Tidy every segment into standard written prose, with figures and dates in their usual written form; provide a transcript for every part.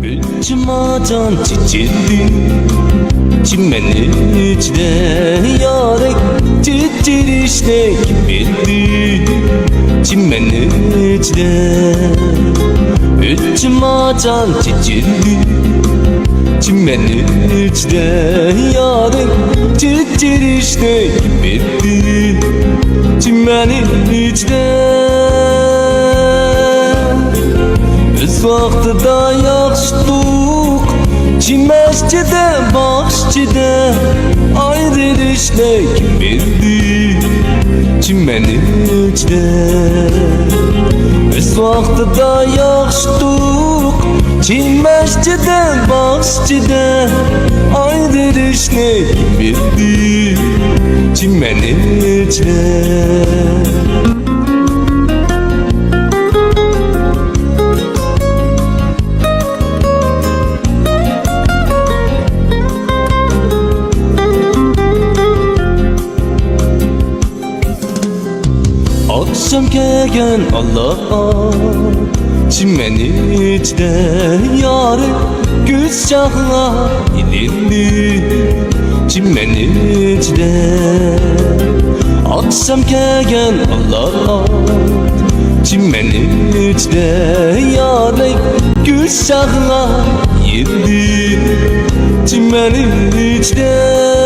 Gülçümacan çiçildi çimenin içinde yarek çiçirişte bildi çimenin içinde Gülçümacan çiçildi çimenin içinde yarek çiçirişte bildi çimenin içinde Öz vaxtıda yaxşılıq Çiməşçidə, baxşçidə Ayrılışda kim bildi Çimənin içdə Öz vaxtıda yaxşılıq Çiməşçidə, baxşçidə Ayrılışda kim bildi Çimənin içdə Akşam gelgen Allah çimenin içinde yarı güz çağla ilindi çimenin içinde Akşam gelgen Allah çimenin içinde yarı güz çağla ilindi çimenin içinde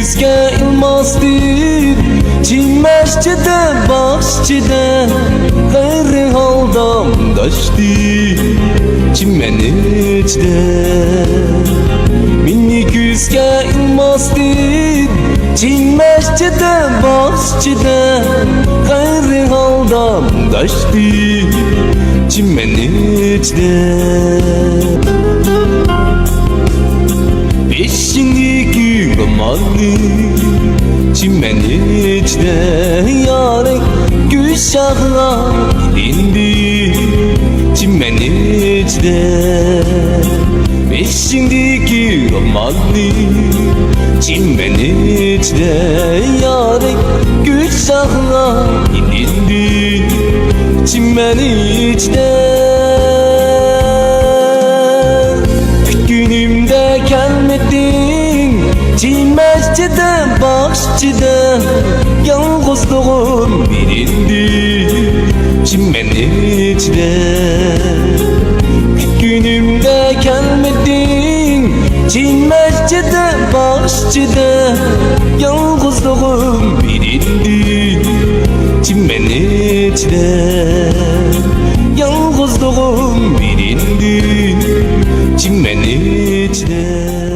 Yüzge ilmazdir Çimeşçide, baxşçide Gayrı haldan daşdı Çimenin içinde Minik yüzge ilmazdir Çimeşçide, baxşçide Gayrı haldan daşdı Çimenin içinde Beşindeki romanı çimenin içinde yarek gülşahla ilindi çimenin içinde Beşindeki romanı çimenin içinde yarek gülşahla ilindi çimenin içinde Günümde gelmedin Çimeşçide, baxşçide Yalğızlığım birindi Çimenin içinde Günümde gelmedin Çimeşçide, baxşçide Yalğızlığım birindi Çimenin içinde Yalğızlığım birindi çimenin içinde